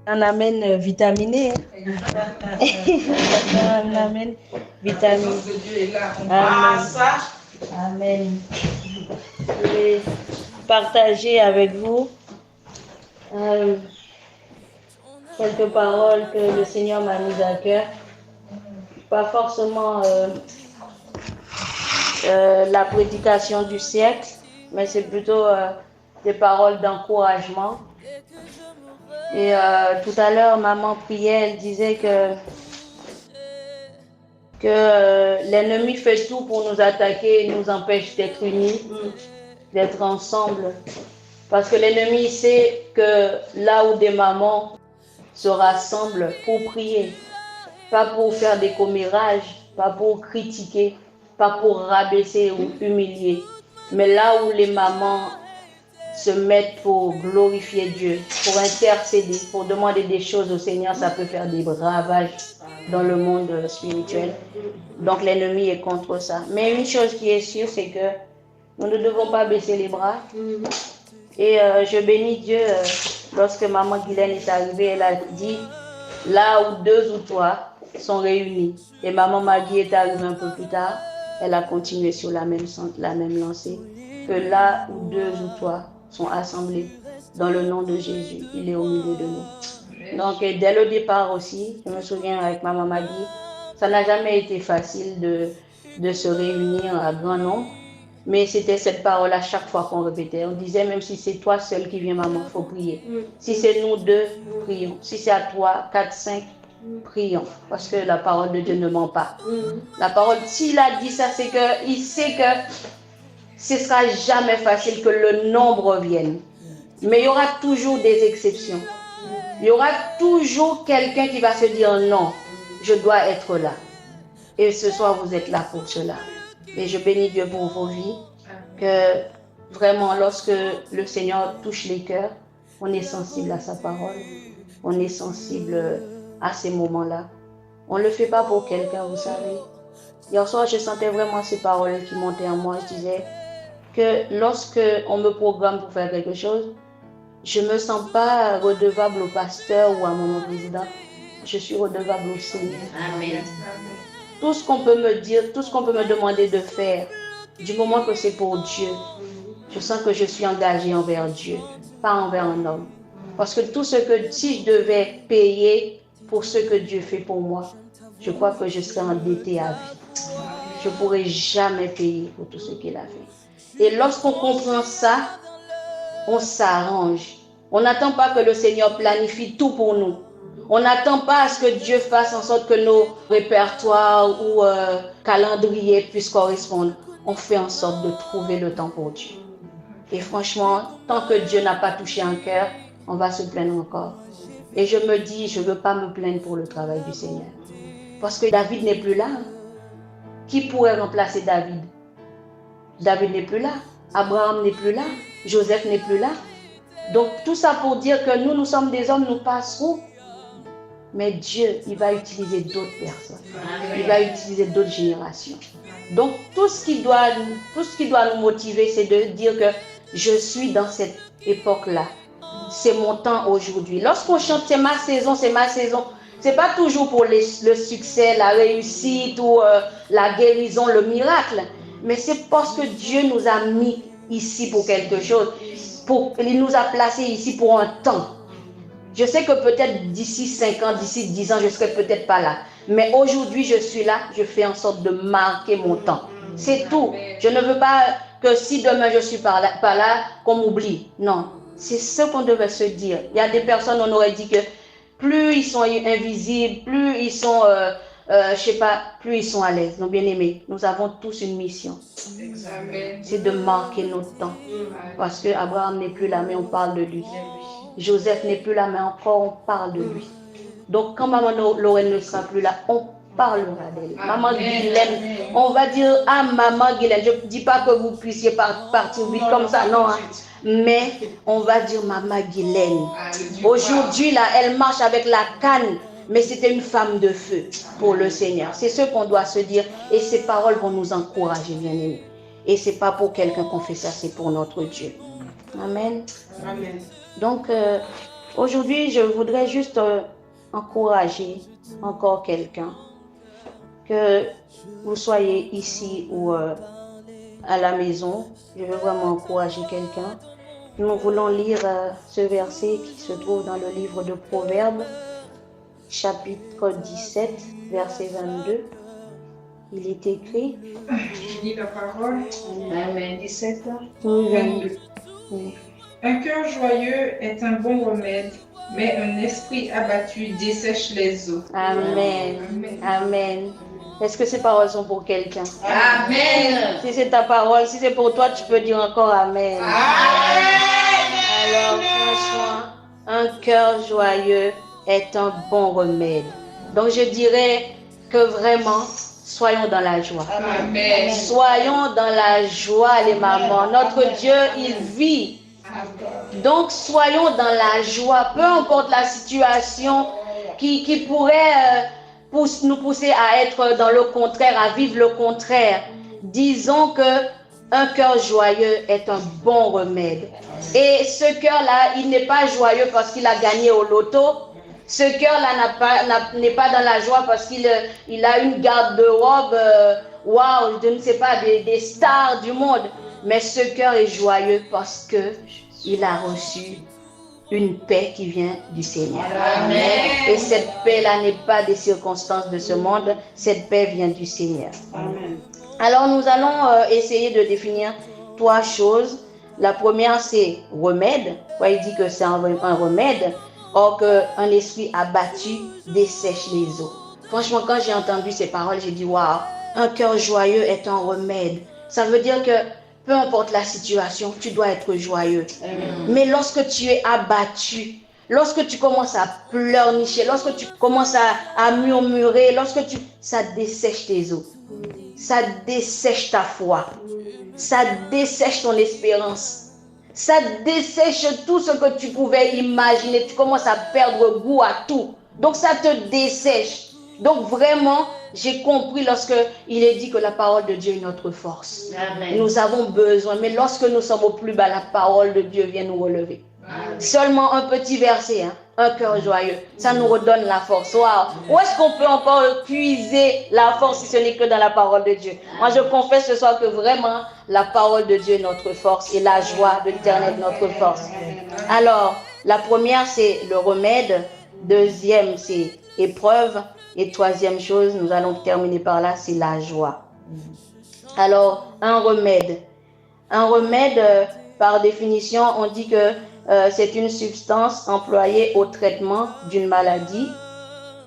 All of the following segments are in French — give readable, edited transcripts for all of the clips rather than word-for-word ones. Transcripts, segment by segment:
Un amen vitaminé. Un amen vitaminé. Amen. Amen. Je vais partager avec vous quelques paroles que le Seigneur m'a mises à cœur. Pas forcément la prédication du siècle, mais c'est plutôt des paroles d'encouragement. Et tout à l'heure, maman priait, elle disait que l'ennemi fait tout pour nous attaquer et nous empêche d'être unis, d'être ensemble. Parce que l'ennemi sait que là où des mamans se rassemblent pour prier, pas pour faire des commérages, pas pour critiquer, pas pour rabaisser ou humilier, mais là où les mamans se mettent pour glorifier Dieu, pour intercéder, pour demander des choses au Seigneur, ça peut faire des ravages dans le monde spirituel. Donc l'ennemi est contre ça. Mais une chose qui est sûre, c'est que nous ne devons pas baisser les bras. Et je bénis Dieu, lorsque maman Guylaine est arrivée, elle a dit, là où 2 ou 3 sont réunis. Et maman Maggie est arrivée un peu plus tard, elle a continué sur la même lancée. Que là où 2 ou 3 sont assemblés dans le nom de Jésus, il est au milieu de nous. Donc dès le départ aussi, je me souviens avec maman Maggie, ça n'a jamais été facile de se réunir à grand nombre. Mais c'était cette parole à chaque fois qu'on répétait. On disait, même si c'est toi seul qui viens, maman, il faut prier. Si c'est nous 2, prions. Si c'est à toi, 4, 5, prions. Parce que la parole de Dieu ne ment pas. La parole, s'il a dit ça, c'est qu'il sait que ce ne sera jamais facile que le nombre vienne. Mais il y aura toujours des exceptions. Il y aura toujours quelqu'un qui va se dire, non, je dois être là. Et ce soir, vous êtes là pour cela. Et je bénis Dieu pour vos vies, que vraiment lorsque le Seigneur touche les cœurs, on est sensible à sa parole, on est sensible à ces moments-là. On ne le fait pas pour quelqu'un, vous savez. Hier soir, je sentais vraiment ces paroles qui montaient en moi. Je disais que lorsque on me programme pour faire quelque chose, je ne me sens pas redevable au pasteur ou à mon président. Je suis redevable au Seigneur. Amen. Tout ce qu'on peut me dire, tout ce qu'on peut me demander de faire, du moment que c'est pour Dieu, je sens que je suis engagée envers Dieu, pas envers un homme. Parce que tout ce que, si je devais payer pour ce que Dieu fait pour moi, je crois que je serais endettée à vie. Je ne pourrais jamais payer pour tout ce qu'il a fait. Et lorsqu'on comprend ça, on s'arrange. On n'attend pas que le Seigneur planifie tout pour nous. On n'attend pas à ce que Dieu fasse en sorte que nos répertoires ou calendriers puissent correspondre. On fait en sorte de trouver le temps pour Dieu. Et franchement, tant que Dieu n'a pas touché un cœur, on va se plaindre encore. Et je me dis, je ne veux pas me plaindre pour le travail du Seigneur. Parce que David n'est plus là. Qui pourrait remplacer David? David n'est plus là. Abraham n'est plus là. Joseph n'est plus là. Donc tout ça pour dire que nous sommes des hommes, nous passerons. Mais Dieu, il va utiliser d'autres personnes. Il va utiliser d'autres générations. Donc, tout ce qui doit nous motiver, c'est de dire que je suis dans cette époque-là. C'est mon temps aujourd'hui. Lorsqu'on chante, c'est ma saison, c'est ma saison. Ce n'est pas toujours pour le succès, la réussite ou la guérison, le miracle. Mais c'est parce que Dieu nous a mis ici pour quelque chose. Il nous a placés ici pour un temps. Je sais que peut-être d'ici 5 ans, d'ici 10 ans, je ne serai peut-être pas là. Mais aujourd'hui, je suis là, je fais en sorte de marquer mon temps. C'est tout. Je ne veux pas que si demain je ne suis pas là, qu'on m'oublie. Non, c'est ce qu'on devait se dire. Il y a des personnes, on aurait dit que plus ils sont invisibles, plus ils sont, plus ils sont à l'aise. Nos bien-aimés, nous avons tous une mission. C'est de marquer notre temps. Parce que Abraham n'est plus là, mais on parle de lui. Joseph n'est plus là, mais encore on parle de lui. Donc quand maman Lorraine ne sera plus là, on parlera d'elle. Maman Guylaine, on va dire, ah maman Guylaine, je ne dis pas que vous puissiez partir vite comme ça, non. Hein. Mais on va dire maman Guylaine. Aujourd'hui, là, elle marche avec la canne, mais c'était une femme de feu pour le Seigneur. C'est ce qu'on doit se dire. Et ces paroles vont nous encourager, bien aimés. Et ce n'est pas pour quelqu'un qu'on fait ça, c'est pour notre Dieu. Amen. Amen. Donc, Aujourd'hui, je voudrais juste encourager encore quelqu'un, que vous soyez ici ou à la maison. Je veux vraiment encourager quelqu'un. Nous voulons lire ce verset qui se trouve dans le livre de Proverbes, chapitre 17, verset 22. Il est écrit. Je lis la parole. Amen. 17, 22. Oui. Un cœur joyeux est un bon remède, mais un esprit abattu dessèche les eaux. Amen. Amen. Amen. Est-ce que ces paroles sont pour quelqu'un? Amen. Si c'est ta parole, si c'est pour toi, tu peux dire encore Amen. Alors, franchement, un cœur joyeux est un bon remède. Donc, je dirais que vraiment, soyons dans la joie. Amen. Soyons dans la joie, les mamans. Notre Dieu, il vit. Donc, soyons dans la joie, peu importe la situation qui pourrait nous pousser à être dans le contraire, à vivre le contraire. Disons que un cœur joyeux est un bon remède. Et ce cœur-là, il n'est pas joyeux parce qu'il a gagné au loto. Ce cœur-là n'est pas dans la joie parce qu'il a une garde-robe, waouh, je ne sais pas, des stars du monde. Mais ce cœur est joyeux parce qu'il a reçu une paix qui vient du Seigneur. Amen. Et cette paix-là n'est pas des circonstances de ce monde, cette paix vient du Seigneur. Amen. Alors nous allons essayer de définir 3 choses. La première, c'est remède. Il dit que c'est un remède, or qu'un esprit abattu dessèche les eaux. Franchement, quand j'ai entendu ces paroles, j'ai dit waouh, un cœur joyeux est un remède. Ça veut dire que peu importe la situation, tu dois être joyeux. Amen. Mais lorsque tu es abattu, lorsque tu commences à pleurnicher, lorsque tu commences à murmurer, ça dessèche tes eaux. Ça dessèche ta foi. Ça dessèche ton espérance. Ça dessèche tout ce que tu pouvais imaginer. Tu commences à perdre goût à tout. Donc ça te dessèche. Donc vraiment, j'ai compris lorsque il est dit que la parole de Dieu est notre force. Amen. Nous avons besoin, mais lorsque nous sommes au plus bas, la parole de Dieu vient nous relever. Amen. Seulement un petit verset, un cœur joyeux, ça nous redonne la force. Wow. Où est-ce qu'on peut encore puiser la force si ce n'est que dans la parole de Dieu? Moi, je confesse ce soir que vraiment, la parole de Dieu est notre force et la joie de l'Éternel est notre force. Alors, la première, c'est le remède. Deuxième, c'est épreuve. Et troisième chose, nous allons terminer par là, c'est la joie. Alors, un remède. Un remède, par définition, on dit que c'est une substance employée au traitement d'une maladie.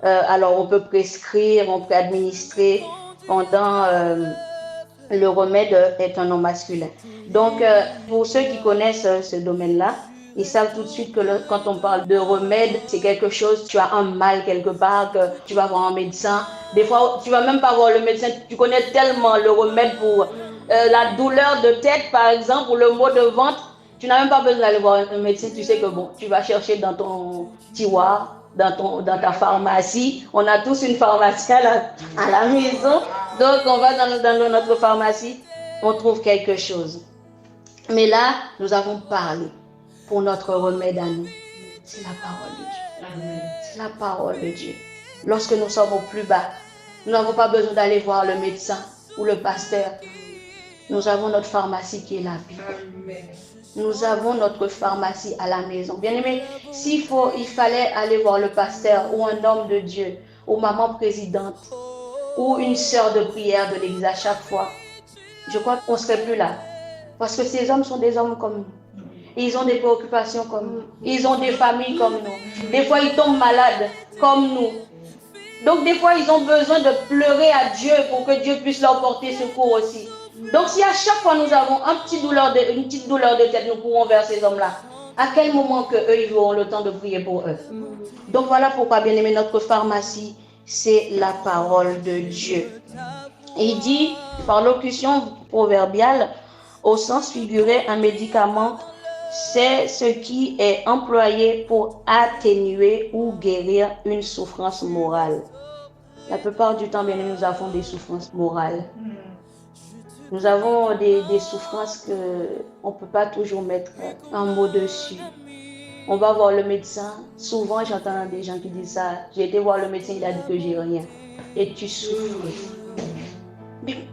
Alors, on peut prescrire, on peut administrer pendant... le remède est un nom masculin. Donc, pour ceux qui connaissent ce domaine-là, ils savent tout de suite que quand on parle de remède, c'est quelque chose, tu as un mal quelque part, que tu vas voir un médecin. Des fois, tu ne vas même pas voir le médecin, tu connais tellement le remède pour la douleur de tête, par exemple, ou le maux de ventre. Tu n'as même pas besoin d'aller voir un médecin, tu sais que bon, tu vas chercher dans ton tiroir, dans ta pharmacie. On a tous une pharmacie à la maison. Donc, on va dans notre pharmacie, on trouve quelque chose. Mais là, nous avons parlé pour notre remède à nous. C'est la parole de Dieu. Amen. C'est la parole de Dieu. Lorsque nous sommes au plus bas, nous n'avons pas besoin d'aller voir le médecin ou le pasteur. Nous avons notre pharmacie qui est la Bible. Amen. Nous avons notre pharmacie à la maison. Bien aimé, il fallait aller voir le pasteur ou un homme de Dieu ou maman présidente ou une sœur de prière de l'église à chaque fois, je crois qu'on ne serait plus là. Parce que ces hommes sont des hommes comme nous. Ils ont des préoccupations comme nous. Ils ont des familles comme nous. Des fois, ils tombent malades comme nous. Donc, des fois, ils ont besoin de pleurer à Dieu pour que Dieu puisse leur porter secours aussi. Donc, si à chaque fois nous avons une petite douleur de tête, nous courons vers ces hommes-là, à quel moment qu'eux, ils auront le temps de prier pour eux? Donc, voilà pourquoi, bien aimé, notre pharmacie, c'est la parole de Dieu. Et il dit, par locution proverbiale, au sens figuré, un médicament, c'est ce qui est employé pour atténuer ou guérir une souffrance morale. La plupart du temps, bien, nous avons des souffrances morales. Nous avons des souffrances qu'on ne peut pas toujours mettre un mot dessus. On va voir le médecin. Souvent, j'entends des gens qui disent ça. J'ai été voir le médecin, il a dit que j'ai rien. Et tu souffres.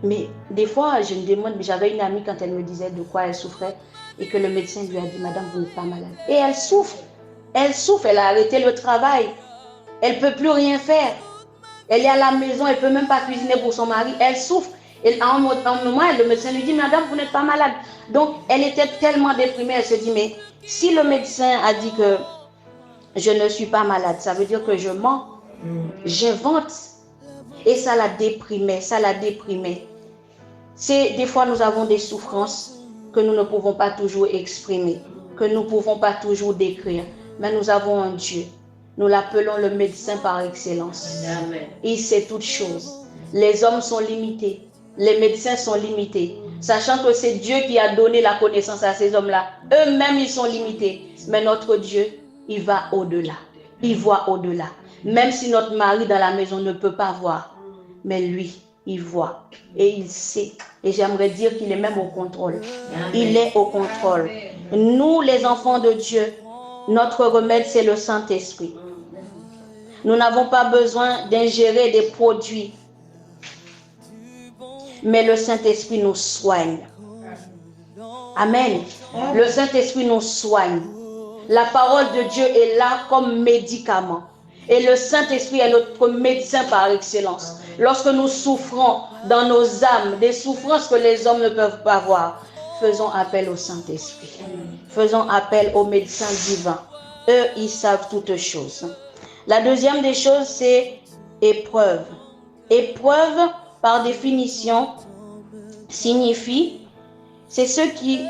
Mais des fois, je me demande, j'avais une amie quand elle me disait de quoi elle souffrait et que le médecin lui a dit, madame, vous n'êtes pas malade. Et elle souffre. Elle souffre, elle a arrêté le travail. Elle ne peut plus rien faire. Elle est à la maison, elle ne peut même pas cuisiner pour son mari. Elle souffre. Et à un moment, le médecin lui dit, madame, vous n'êtes pas malade. Donc, elle était tellement déprimée, elle se dit, mais si le médecin a dit que je ne suis pas malade, ça veut dire que je mens. J'invente. Et ça la déprimait, Des fois, nous avons des souffrances que nous ne pouvons pas toujours exprimer, que nous ne pouvons pas toujours décrire. Mais nous avons un Dieu. Nous l'appelons le médecin par excellence. Amen. Il sait toutes choses. Les hommes sont limités. Les médecins sont limités. Sachant que c'est Dieu qui a donné la connaissance à ces hommes-là. Eux-mêmes, ils sont limités. Mais notre Dieu, il va au-delà. Il voit au-delà. Même si notre mari dans la maison ne peut pas voir. Mais lui, il voit et il sait. Et j'aimerais dire qu'il est même au contrôle. Amen. Il est au contrôle. Amen. Nous, les enfants de Dieu, notre remède, c'est le Saint-Esprit. Nous n'avons pas besoin d'ingérer des produits. Mais le Saint-Esprit nous soigne. Amen. Le Saint-Esprit nous soigne. La parole de Dieu est là comme médicament. Et le Saint-Esprit est notre médecin par excellence. Lorsque nous souffrons dans nos âmes, des souffrances que les hommes ne peuvent pas voir, faisons appel au Saint-Esprit. Faisons appel aux médecins divins. Eux, ils savent toutes choses. La deuxième des choses, c'est épreuve. Épreuve, par définition, signifie, c'est ce qui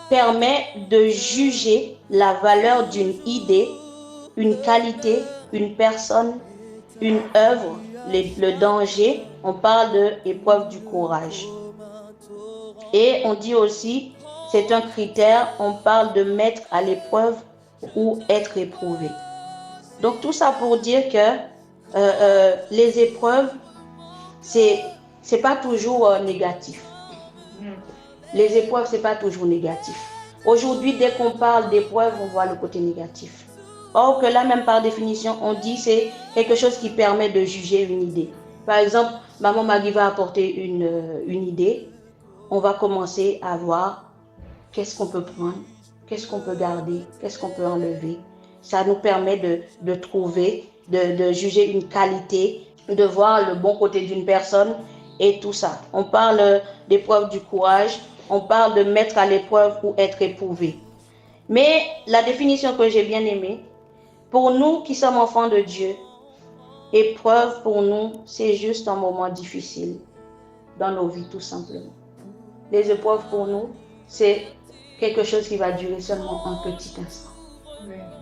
permet de juger la valeur d'une idée, une qualité, une personne, une œuvre, le danger. On parle de épreuve du courage. Et on dit aussi, c'est un critère, on parle de mettre à l'épreuve ou être éprouvé. Donc tout ça pour dire que les épreuves, c'est pas toujours négatif. Les épreuves, c'est pas toujours négatif. Aujourd'hui, dès qu'on parle d'épreuves, on voit le côté négatif. Or que là, même par définition, on dit c'est quelque chose qui permet de juger une idée. Par exemple, maman Maggie va apporter une idée. On va commencer à voir qu'est-ce qu'on peut prendre, qu'est-ce qu'on peut garder, qu'est-ce qu'on peut enlever. Ça nous permet de trouver, de juger une qualité, de voir le bon côté d'une personne et tout ça. On parle d'épreuve du courage, on parle de mettre à l'épreuve ou être éprouvé. Mais la définition que j'ai bien aimée, pour nous qui sommes enfants de Dieu, épreuve pour nous, c'est juste un moment difficile dans nos vies tout simplement. Les épreuves pour nous, c'est quelque chose qui va durer seulement un petit instant.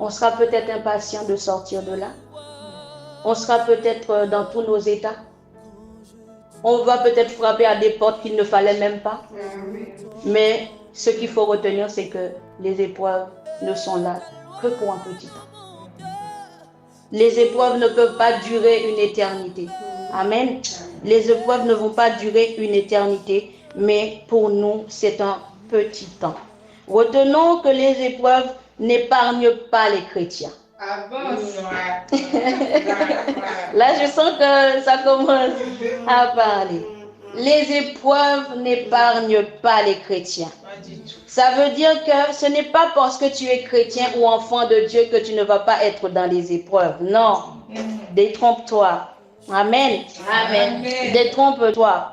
On sera peut-être impatient de sortir de là. On sera peut-être dans tous nos états. On va peut-être frapper à des portes qu'il ne fallait même pas. Mais ce qu'il faut retenir, c'est que les épreuves ne sont là que pour un petit temps. Les épreuves ne peuvent pas durer une éternité. Amen. Les épreuves ne vont pas durer une éternité, mais pour nous, c'est un petit temps. Retenons que les épreuves n'épargnent pas les chrétiens. Là, je sens que ça commence à parler. Les épreuves n'épargnent pas les chrétiens. Ça veut dire que ce n'est pas parce que tu es chrétien ou enfant de Dieu que tu ne vas pas être dans les épreuves. Non. Détrompe-toi. Amen. Amen. Détrompe-toi.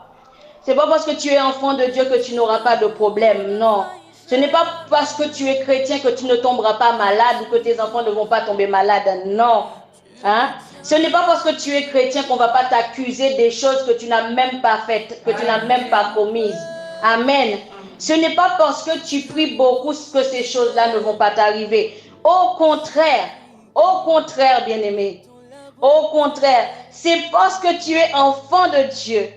Ce n'est pas parce que tu es enfant de Dieu que tu n'auras pas de problème. Non. Ce n'est pas parce que tu es chrétien que tu ne tomberas pas malade ou que tes enfants ne vont pas tomber malades. Non. Hein? Ce n'est pas parce que tu es chrétien qu'on ne va pas t'accuser des choses que tu n'as même pas faites, que tu n'as même pas commises. Amen. Ce n'est pas parce que tu pries beaucoup que ces choses-là ne vont pas t'arriver. Au contraire, bien-aimé. Au contraire, c'est parce que tu es enfant de Dieu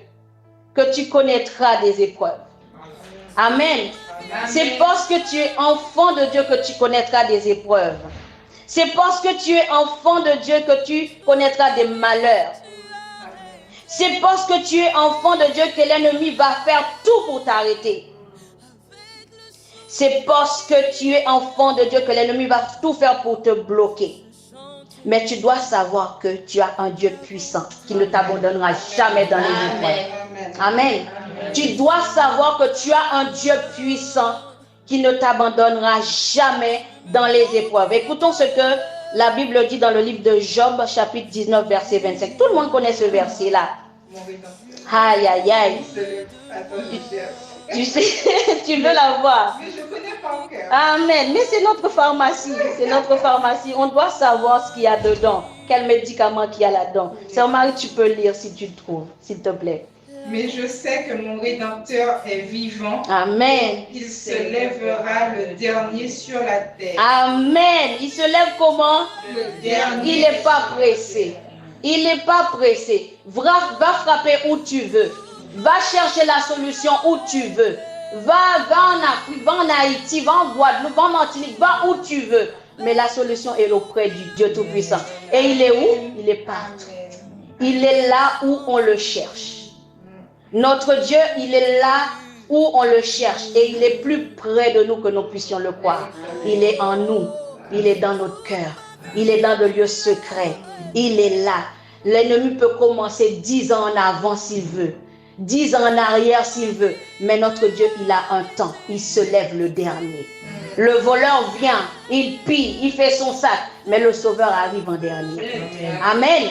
que tu connaîtras des épreuves. Amen. C'est parce que tu es enfant de Dieu que tu connaîtras des épreuves. C'est parce que tu es enfant de Dieu que tu connaîtras des malheurs. C'est parce que tu es enfant de Dieu que l'ennemi va faire tout pour t'arrêter. C'est parce que tu es enfant de Dieu que l'ennemi va tout faire pour te bloquer. Mais tu dois savoir que tu as un Dieu puissant qui ne t'abandonnera jamais dans les épreuves. Amen. Tu dois savoir que tu as un Dieu puissant qui ne t'abandonnera jamais dans les épreuves. Écoutons ce que la Bible dit dans le livre de Job, chapitre 19, verset 25. Tout le monde connaît ce verset-là. Aïe, aïe, aïe. Tu sais, tu veux la voir. Mais je connais pas au cœur. Amen. Mais c'est notre pharmacie. C'est notre pharmacie. On doit savoir ce qu'il y a dedans. Quel médicament qu'il y a là-dedans. Sœur Marie, tu peux lire si tu le trouves, s'il te plaît. Mais je sais que mon Rédempteur est vivant. Amen. Il se lèvera le dernier sur la terre. Amen. Il se lève comment? Le dernier. Il n'est pas pressé. Il n'est pas pressé. Va frapper où tu veux. Va chercher la solution où tu veux. Va en Afrique, va en Haïti, va en Guadeloupe, va en Martinique, va où tu veux. Mais la solution est auprès du Dieu Tout-Puissant. Et il est où? Il est partout. Il est là où on le cherche. Notre Dieu, il est là où on le cherche. Et il est plus près de nous que nous puissions le croire. Il est en nous. Il est dans notre cœur. Il est dans le lieu secret. Il est là. L'ennemi peut commencer 10 ans en avant s'il veut. 10 ans en arrière s'il veut. Mais notre Dieu, il a un temps. Il se lève le dernier. Le voleur vient, il pille, il fait son sac. Mais le sauveur arrive en dernier. Amen.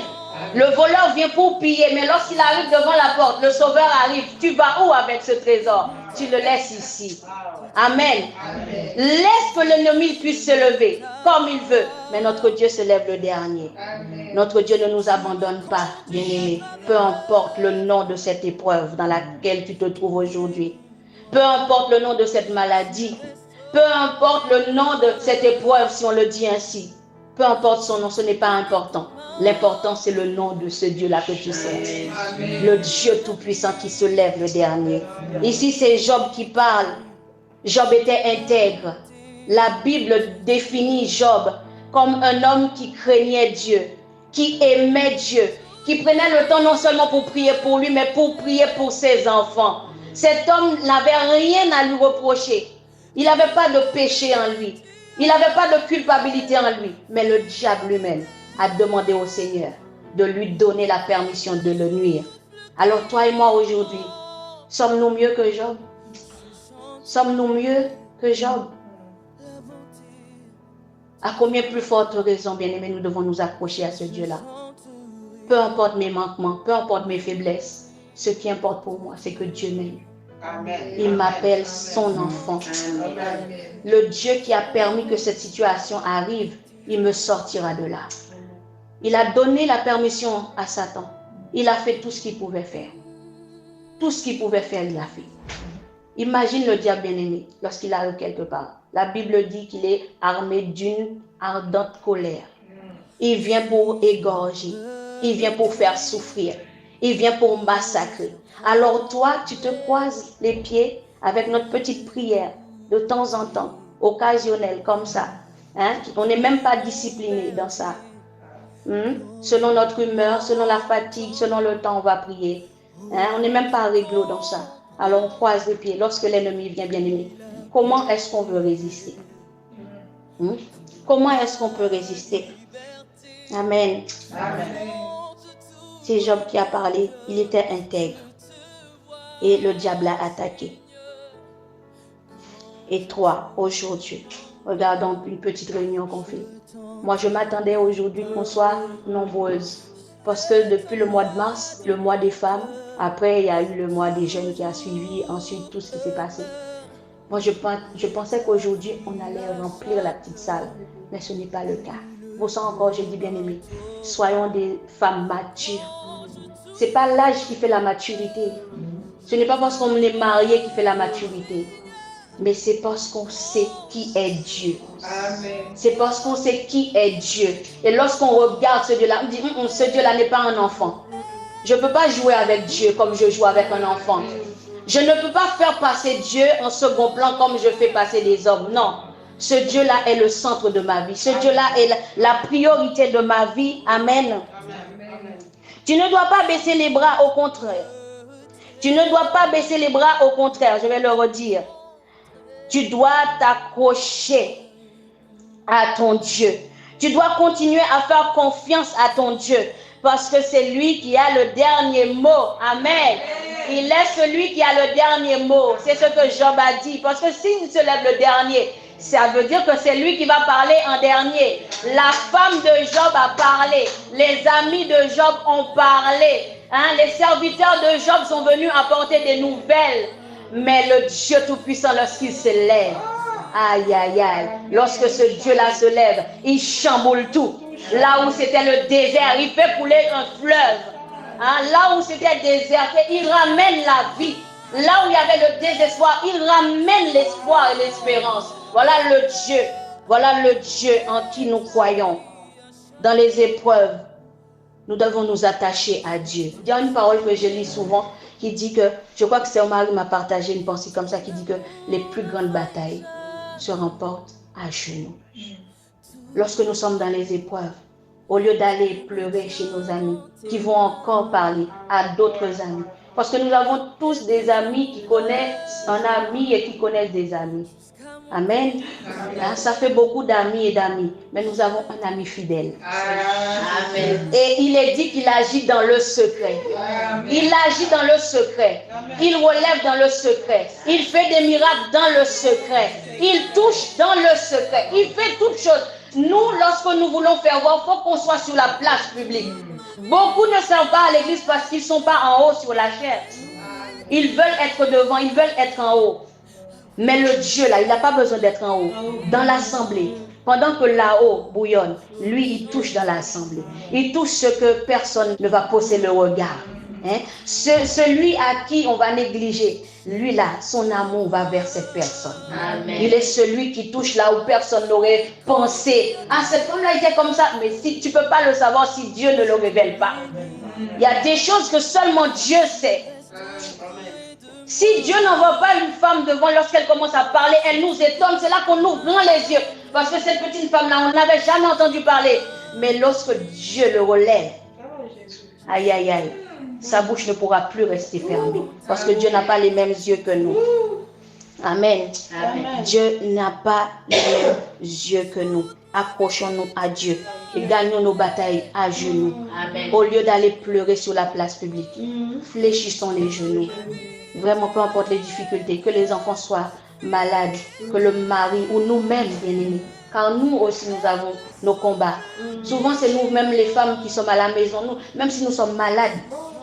Le voleur vient pour piller, mais lorsqu'il arrive devant la porte, le sauveur arrive. Tu vas où avec ce trésor? Tu le laisses ici. Amen. Laisse que l'ennemi puisse se lever comme il veut. Mais notre Dieu se lève le dernier. Notre Dieu ne nous abandonne pas, bien-aimés. Peu importe le nom de cette épreuve dans laquelle tu te trouves aujourd'hui. Peu importe le nom de cette maladie. Peu importe le nom de cette épreuve, si on le dit ainsi. Peu importe son nom, ce n'est pas important. L'important, c'est le nom de ce Dieu-là que tu sais. Le Dieu Tout-Puissant qui se lève le dernier. Ici, c'est Job qui parle. Job était intègre. La Bible définit Job comme un homme qui craignait Dieu, qui aimait Dieu, qui prenait le temps non seulement pour prier pour lui, mais pour prier pour ses enfants. Cet homme n'avait rien à lui reprocher. Il n'avait pas de péché en lui. Il n'avait pas de culpabilité en lui. Mais le diable lui-même a demandé au Seigneur de lui donner la permission de le nuire. Alors toi et moi aujourd'hui, sommes-nous mieux que Job? Sommes-nous mieux que Job? À combien plus forte raison, bien-aimés, nous devons nous accrocher à ce Dieu-là? Peu importe mes manquements, peu importe mes faiblesses, ce qui importe pour moi, c'est que Dieu m'aime. Il m'appelle son enfant. Le Dieu qui a permis que cette situation arrive, il me sortira de là. Il a donné la permission à Satan. Il a fait tout ce qu'il pouvait faire. Tout ce qu'il pouvait faire, il l'a fait. Imagine le diable bien-aimé lorsqu'il arrive quelque part. La Bible dit qu'il est armé d'une ardente colère. Il vient pour égorger. Il vient pour faire souffrir. Il vient pour massacrer. Alors toi, tu te croises les pieds avec notre petite prière de temps en temps, occasionnelle comme ça. Hein? On n'est même pas discipliné dans ça. Selon notre humeur, selon la fatigue, selon le temps, on va prier. Hein? On n'est même pas réglo dans ça. Alors on croise les pieds. Lorsque l'ennemi vient, bien aimé, comment est-ce qu'on veut résister? Comment est-ce qu'on peut résister? Amen. Amen. C'est Job qui a parlé. Il était intègre. Et le diable l'a attaqué. Et toi, aujourd'hui, regardons une petite réunion qu'on fait. Moi, je m'attendais aujourd'hui qu'on soit nombreuses. Parce que depuis le mois de mars, le mois des femmes, après, il y a eu le mois des jeunes qui a suivi, ensuite tout ce qui s'est passé. Moi, je pensais qu'aujourd'hui, on allait remplir la petite salle. Mais ce n'est pas le cas. Pour ça encore, je dis bien aimé, soyons des femmes matures. Ce n'est pas l'âge qui fait la maturité. Ce n'est pas parce qu'on est marié qui fait la maturité. Mais c'est parce qu'on sait qui est Dieu. C'est parce qu'on sait qui est Dieu. Et lorsqu'on regarde ce Dieu-là, on dit, ce Dieu-là n'est pas un enfant. Je ne peux pas jouer avec Dieu comme je joue avec un enfant. Je ne peux pas faire passer Dieu en second plan comme je fais passer les hommes. Non. Ce Dieu-là est le centre de ma vie. Ce Dieu-là est la priorité de ma vie. Amen. Tu ne dois pas baisser les bras, au contraire. Tu ne dois pas baisser les bras, au contraire. Je vais le redire. Tu dois t'accrocher à ton Dieu. Tu dois continuer à faire confiance à ton Dieu parce que c'est lui qui a le dernier mot. Amen. Il est celui qui a le dernier mot. C'est ce que Job a dit. Parce que s'il se lève le dernier, ça veut dire que c'est lui qui va parler en dernier. La femme de Job a parlé. Les amis de Job ont parlé. Les serviteurs de Job sont venus apporter des nouvelles. Mais le Dieu Tout-Puissant, lorsqu'il se lève, aïe, aïe, aïe, lorsque ce Dieu-là se lève, il chamboule tout. Là où c'était le désert, il fait couler un fleuve. Là où c'était déserté, il ramène la vie. Là où il y avait le désespoir, il ramène l'espoir et l'espérance. Voilà le Dieu en qui nous croyons. Dans les épreuves, nous devons nous attacher à Dieu. Il y a une parole que je lis souvent qui dit que, je crois que c'est Omar qui m'a partagé une pensée comme ça, qui dit que les plus grandes batailles se remportent à genoux. Lorsque nous sommes dans les épreuves, au lieu d'aller pleurer chez nos amis, qui vont encore parler à d'autres amis. Parce que nous avons tous des amis qui connaissent un ami et qui connaissent des amis. Amen. Ça fait beaucoup d'amis et d'amis, mais nous avons un ami fidèle. Amen. Et il est dit qu'il agit dans le secret. Il agit dans le secret. Il relève dans le secret. Il fait des miracles dans le secret. Il touche dans le secret. Il fait toutes choses. Nous, lorsque nous voulons faire voir, il faut qu'on soit sur la place publique. Beaucoup ne servent pas à l'église parce qu'ils ne sont pas en haut sur la chaise. Ils veulent être devant, ils veulent être en haut. Mais le Dieu là, il n'a pas besoin d'être en haut. Dans l'assemblée, pendant que là-haut bouillonne, lui, il touche dans l'assemblée. Il touche ce que personne ne va poser le regard. Celui à qui on va négliger, lui là, son amour va vers cette personne. Amen. Il est celui qui touche là où personne n'aurait pensé. Cette femme-là était comme ça. Mais si, tu ne peux pas le savoir si Dieu ne le révèle pas. Il y a des choses que seulement Dieu sait. Si Dieu n'envoie pas une femme devant, lorsqu'elle commence à parler, elle nous étonne. C'est là qu'on nous rend les yeux. Parce que cette petite femme-là, on n'avait jamais entendu parler. Mais lorsque Dieu le relève, aïe, aïe, aïe, sa bouche ne pourra plus rester fermée. Parce que Dieu n'a pas les mêmes yeux que nous. Amen. Amen. Dieu n'a pas les mêmes yeux que nous. Accrochons-nous à Dieu et gagnons nos batailles à genoux. Amen. Au lieu d'aller pleurer sur la place publique, fléchissons les genoux. Vraiment, peu importe les difficultés, que les enfants soient malades, que le mari ou nous-mêmes, bien-aimés. Car nous aussi, nous avons nos combats. Souvent, c'est nous-mêmes les femmes qui sommes à la maison. Nous, même si nous sommes malades,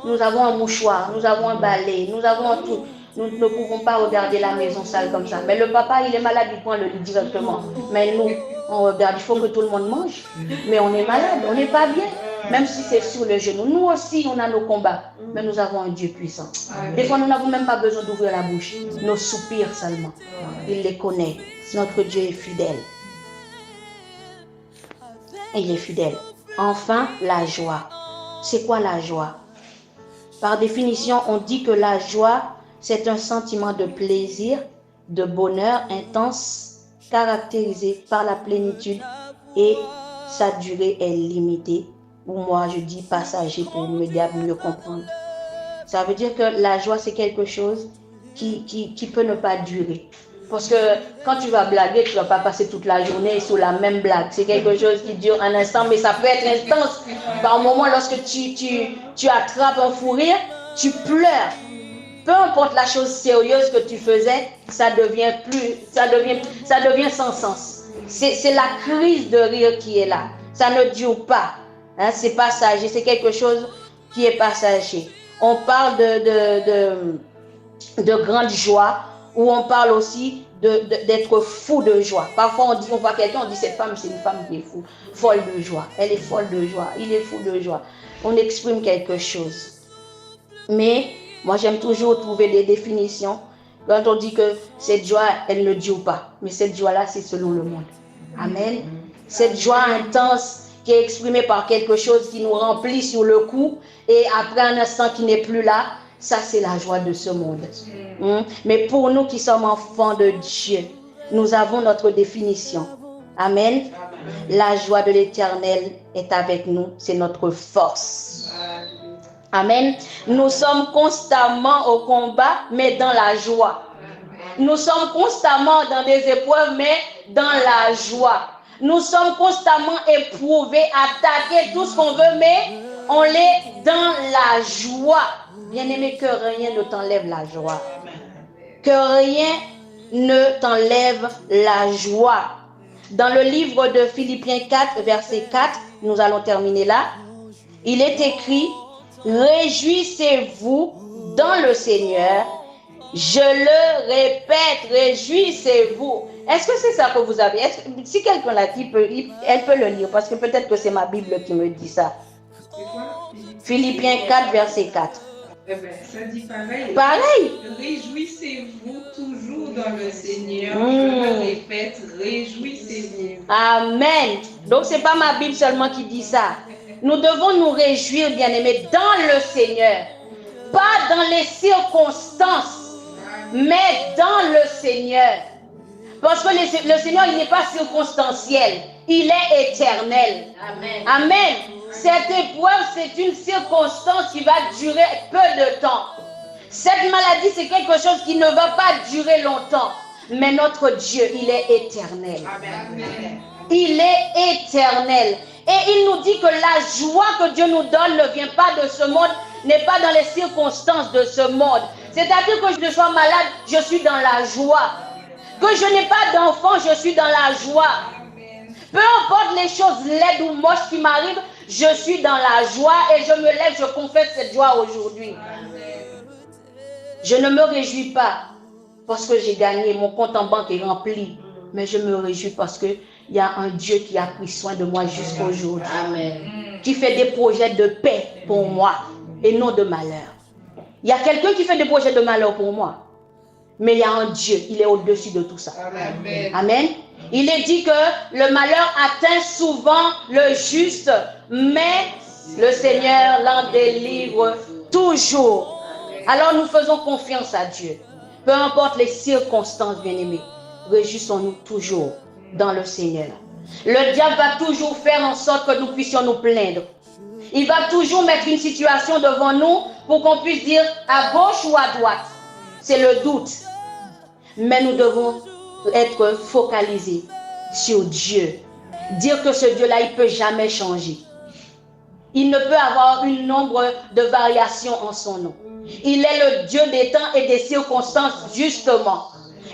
nous avons un mouchoir, nous avons un balai, nous avons un tout. Nous ne pouvons pas regarder la maison sale comme ça. Mais le papa, il est malade, il prend le lit directement. Mais nous, on regarde, il faut que tout le monde mange. Mais on est malade, on n'est pas bien. Même si c'est sur le genou. Nous aussi, on a nos combats. Mais nous avons un Dieu puissant. Des fois, nous n'avons même pas besoin d'ouvrir la bouche. Nos soupirs seulement. Il les connaît. Notre Dieu est fidèle. Il est fidèle. Enfin, la joie. C'est quoi la joie? Par définition, on dit que la joie, c'est un sentiment de plaisir, de bonheur intense, caractérisé par la plénitude et sa durée est limitée. Ou moi, je dis passager pour m'aider à mieux comprendre. Ça veut dire que la joie, c'est quelque chose qui peut ne pas durer. Parce que quand tu vas blaguer, tu ne vas pas passer toute la journée sur la même blague. C'est quelque chose qui dure un instant, mais ça peut être intense. Par moment, lorsque tu attrapes un fou rire, tu pleures. Peu importe la chose sérieuse que tu faisais, ça devient sans sens. C'est la crise de rire qui est là. Ça ne dure pas. C'est passager, c'est quelque chose qui est passager. On parle de grande joie, ou on parle aussi d'être fou de joie. Parfois on voit quelqu'un, on dit cette femme, c'est une femme qui est fou, folle de joie. Elle est folle de joie, il est fou de joie. On exprime quelque chose. Mais moi j'aime toujours trouver des définitions. Quand on dit que cette joie, elle ne dure pas. Mais cette joie-là, c'est selon le monde. Amen. Cette joie intense qui est exprimée par quelque chose qui nous remplit sur le coup et après un instant qui n'est plus là, ça c'est la joie de ce monde. Mais pour nous qui sommes enfants de Dieu, nous avons notre définition. Amen. La joie de l'Éternel est avec nous, c'est notre force. Amen. Nous sommes constamment au combat, mais dans la joie. Nous sommes constamment dans des épreuves, mais dans la joie. Nous sommes constamment éprouvés, attaqués, tout ce qu'on veut, mais on est dans la joie. Bien-aimé, que rien ne t'enlève la joie. Que rien ne t'enlève la joie. Dans le livre de Philippiens 4, verset 4, nous allons terminer là. Il est écrit, réjouissez-vous dans le Seigneur. Je le répète, réjouissez-vous. Est-ce que c'est ça que vous avez? Si quelqu'un l'a dit, elle peut le lire, parce que peut-être que c'est ma Bible qui me dit ça. C'est quoi? Philippiens 4, verset 4. Eh bien, ça dit pareil. Pareil. Réjouissez-vous toujours dans le Seigneur. Je le répète, réjouissez-vous. Amen. Donc, ce n'est pas ma Bible seulement qui dit ça. Nous devons nous réjouir, bien-aimés, dans le Seigneur. Pas dans les circonstances, mais dans le Seigneur. Parce que le Seigneur, il n'est pas circonstanciel. Il est éternel. Amen. Amen. Cette épreuve, c'est une circonstance qui va durer peu de temps. Cette maladie, c'est quelque chose qui ne va pas durer longtemps. Mais notre Dieu, il est éternel. Amen. Il est éternel. Et il nous dit que la joie que Dieu nous donne ne vient pas de ce monde, n'est pas dans les circonstances de ce monde. C'est-à-dire que je sois malade, je suis dans la joie. Que je n'ai pas d'enfant, je suis dans la joie. Peu importe les choses laides ou moches qui m'arrivent, je suis dans la joie et je me lève, je confesse cette joie aujourd'hui. Je ne me réjouis pas parce que j'ai gagné, mon compte en banque est rempli. Mais je me réjouis parce qu'il y a un Dieu qui a pris soin de moi jusqu'à aujourd'hui. Amen. Qui fait des projets de paix pour moi et non de malheur. Il y a quelqu'un qui fait des projets de malheur pour moi. Mais il y a un Dieu, il est au-dessus de tout ça. Amen. Amen. Il est dit que le malheur atteint souvent le juste, mais le Seigneur l'en délivre toujours. Alors nous faisons confiance à Dieu. Peu importe les circonstances, bien-aimés, réjouissons-nous toujours dans le Seigneur. Le diable va toujours faire en sorte que nous puissions nous plaindre. Il va toujours mettre une situation devant nous pour qu'on puisse dire à gauche ou à droite. C'est le doute. Mais nous devons être focalisés sur Dieu. Dire que ce Dieu-là, il ne peut jamais changer. Il ne peut avoir une nombre de variations en son nom. Il est le Dieu des temps et des circonstances, justement.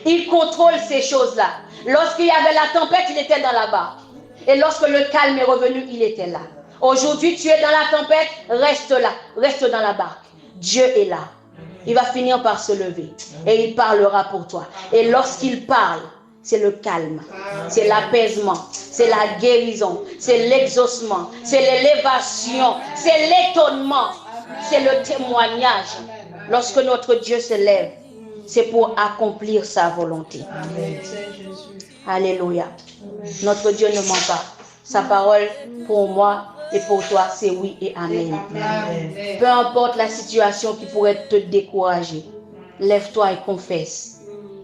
Il contrôle ces choses-là. Lorsqu'il y avait la tempête, il était dans la barque. Et lorsque le calme est revenu, il était là. Aujourd'hui, tu es dans la tempête, reste là, reste dans la barque. Dieu est là. Il va finir par se lever et il parlera pour toi. Et lorsqu'il parle, c'est le calme, c'est l'apaisement, c'est la guérison, c'est l'exaucement, c'est l'élévation, c'est l'étonnement, c'est le témoignage. Lorsque notre Dieu se lève, c'est pour accomplir sa volonté. Alléluia. Notre Dieu ne ment pas. Sa parole pour moi et pour toi, c'est oui et amen. Amen. Peu importe la situation qui pourrait te décourager, lève-toi et confesse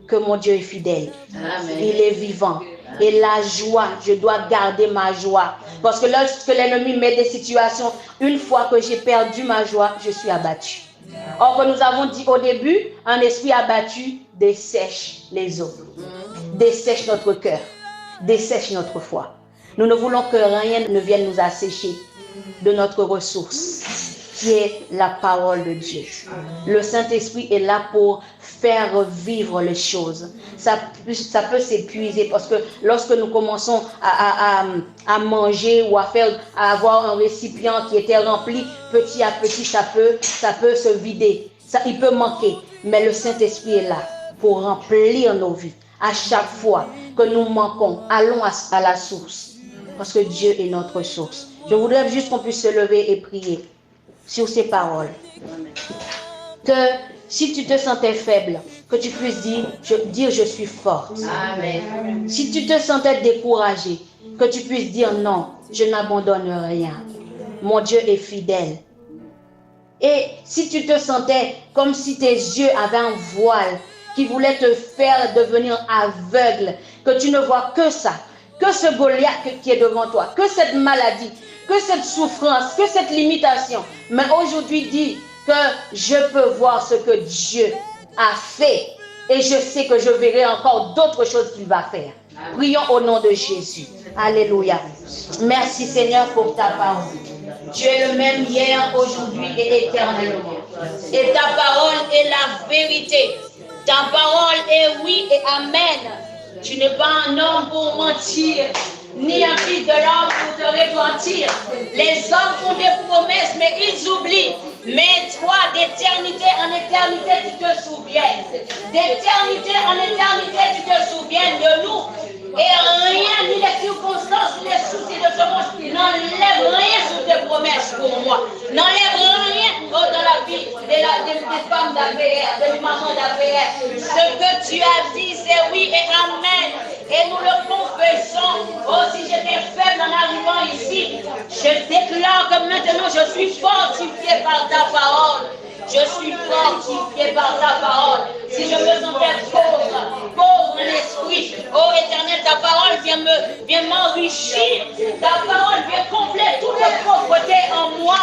que mon Dieu est fidèle. Amen. Il est vivant. Et la joie, je dois garder ma joie. Parce que lorsque l'ennemi met des situations, une fois que j'ai perdu ma joie, je suis abattu. Or que nous avons dit au début, un esprit abattu dessèche les eaux, dessèche notre cœur, dessèche notre foi. Nous ne voulons que rien ne vienne nous assécher de notre ressource, qui est la parole de Dieu. Le Saint-Esprit est là pour faire vivre les choses. Ça peut s'épuiser parce que lorsque nous commençons à manger ou à avoir un récipient qui était rempli, petit à petit, ça peut se vider. Il peut manquer. Mais le Saint-Esprit est là pour remplir nos vies. À chaque fois que nous manquons, allons à la source. Parce que Dieu est notre source. Je voudrais juste qu'on puisse se lever et prier sur ces paroles. Que si tu te sentais faible, que tu puisses dire je suis forte. Amen. Si tu te sentais découragé, que tu puisses dire non, je n'abandonne rien. Mon Dieu est fidèle. Et si tu te sentais comme si tes yeux avaient un voile qui voulait te faire devenir aveugle, que tu ne vois que ça, que ce Goliath qui est devant toi, que cette maladie, que cette souffrance, que cette limitation. Mais aujourd'hui, dis que je peux voir ce que Dieu a fait Et je sais que je verrai encore d'autres choses qu'il va faire. Prions au nom de Jésus. Alléluia. Merci Seigneur pour ta parole. Tu es le même hier, aujourd'hui et éternellement. Et ta parole est la vérité. Ta parole est oui et amen. Tu n'es pas un homme pour mentir, ni un fils de l'homme pour te repentir. Les hommes font des promesses, mais ils oublient. Mais toi, d'éternité en éternité, tu te souviens. D'éternité en éternité, tu te souviens de nous. Et rien, ni les circonstances, ni les soucis de ce monde, n'enlève rien sur tes promesses pour moi. N'enlève rien dans la vie des femmes d'APR, des mamans d'APR. Ce que tu as dit, c'est oui et amen. Et nous le confessons. Oh, si j'étais faible en arrivant ici, je déclare que maintenant je suis fortifié par ta parole. Je suis fortifié par ta parole. Si je me sentais pauvre en esprit, oh Éternel, ta parole vient m'enrichir. Ta parole vient combler toute pauvreté en moi,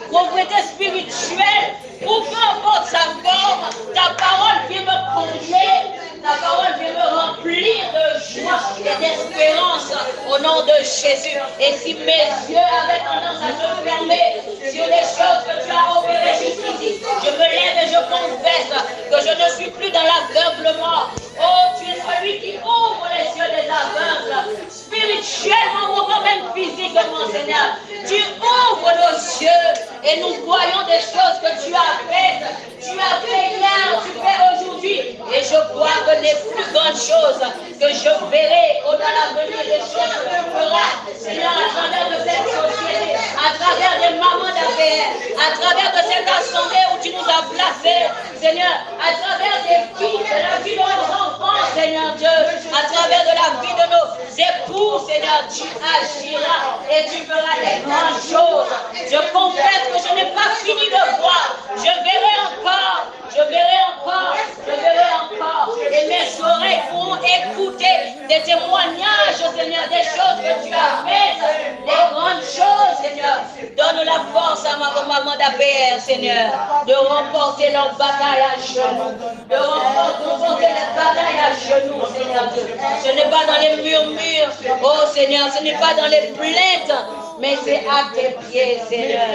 pauvreté spirituelle. Ou peu importe sa forme, ta parole vient me combler. Ta parole vient me remplir de joie et d'espérance au nom de Jésus. Et si mes yeux avaient tendance à se fermer sur les choses que tu as opérées jusqu'ici, je me lève et je confesse que je ne suis plus dans l'aveuglement. Oh, tu es celui qui ouvre les yeux des aveugles, spirituellement ou même physiquement, Seigneur. Tu ouvres nos yeux et nous voyons des choses que tu as faites. Tu as fait hier, tu fais aujourd'hui. Et je crois que les plus grandes choses que je verrai au-delà de l'avenir, les choses que tu feras, Seigneur, à travers de cette société, à travers des mamans d'affaires, à travers de cette assemblée où tu nous as placés, Seigneur, à travers des vies, de la vie de nos enfants, Seigneur Dieu, à travers de la vie de nos époux, Seigneur, tu agiras et tu feras des grandes choses. Je confesse que je n'ai pas fini de voir. Je verrai encore, je verrai encore, je verrai encore. Et mes oreilles pourront écouter des témoignages, Seigneur, des choses que tu as faites, des grandes choses, Seigneur. Donne la force à ma maman d'APR, Seigneur, de remporter leur bataille à genoux, de remporter les batailles à genoux, Seigneur Dieu. Ce n'est pas dans les murmures, oh Seigneur, ce n'est pas dans les plaintes, mais c'est à tes pieds, Seigneur,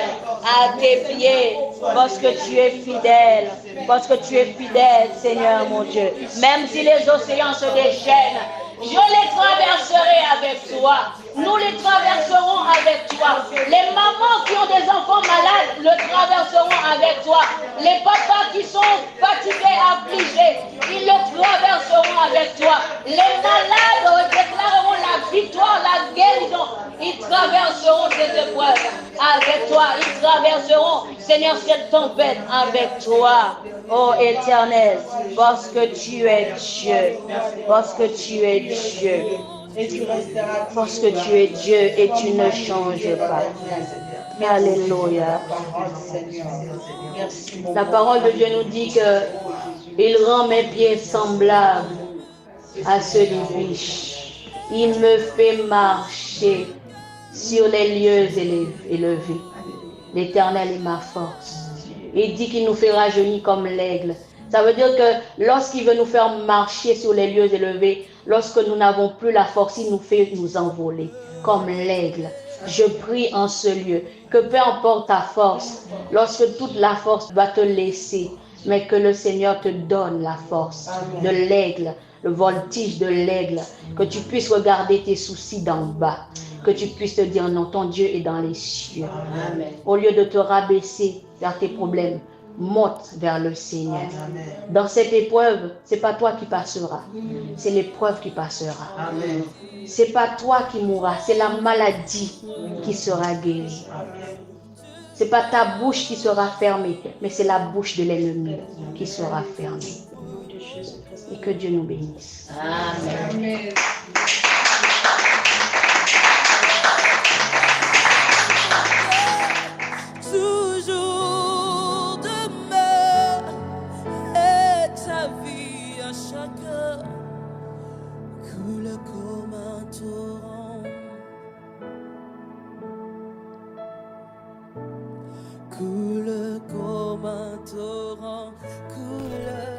à tes pieds, parce que tu es fidèle, parce que tu es fidèle, Seigneur mon Dieu. Même si les océans se déchaînent, je les traverserai avec toi. Nous les traverserons avec toi. Les mamans qui ont des enfants malades le traverseront avec toi. Les papas qui sont fatigués, affligés, ils le traverseront avec toi. Les malades déclareront la victoire, la guérison. Ils traverseront ces épreuves avec toi. Ils traverseront, Seigneur, cette tempête avec toi. Oh Éternel, parce que tu es Dieu. Parce que tu es Dieu. Parce que tu es Dieu et tu ne changes pas. Alléluia. La parole de Dieu nous dit qu'il rend mes pieds semblables à ceux du riche. Il me fait marcher sur les lieux élevés. L'Éternel est ma force. Il dit qu'il nous fait rajeunir comme l'aigle. Ça veut dire que lorsqu'il veut nous faire marcher sur les lieux élevés, lorsque nous n'avons plus la force, il nous fait nous envoler comme l'aigle. Je prie en ce lieu que peu importe ta force, lorsque toute la force va te laisser, mais que le Seigneur te donne la force de l'aigle, le voltige de l'aigle, que tu puisses regarder tes soucis d'en bas, que tu puisses te dire non, ton Dieu est dans les cieux. Amen. Au lieu de te rabaisser vers tes problèmes, monte vers le Seigneur. Dans cette épreuve, c'est pas toi qui passeras, c'est l'épreuve qui passera. Amen. C'est pas toi qui mourras, c'est la maladie qui sera guérie. C'est pas ta bouche qui sera fermée, mais c'est la bouche de l'ennemi qui sera fermée. Et que Dieu nous bénisse. Amen. Amen. Toujours demeure et ta vie à chacun coule comme un torrent, coule comme un torrent, coule.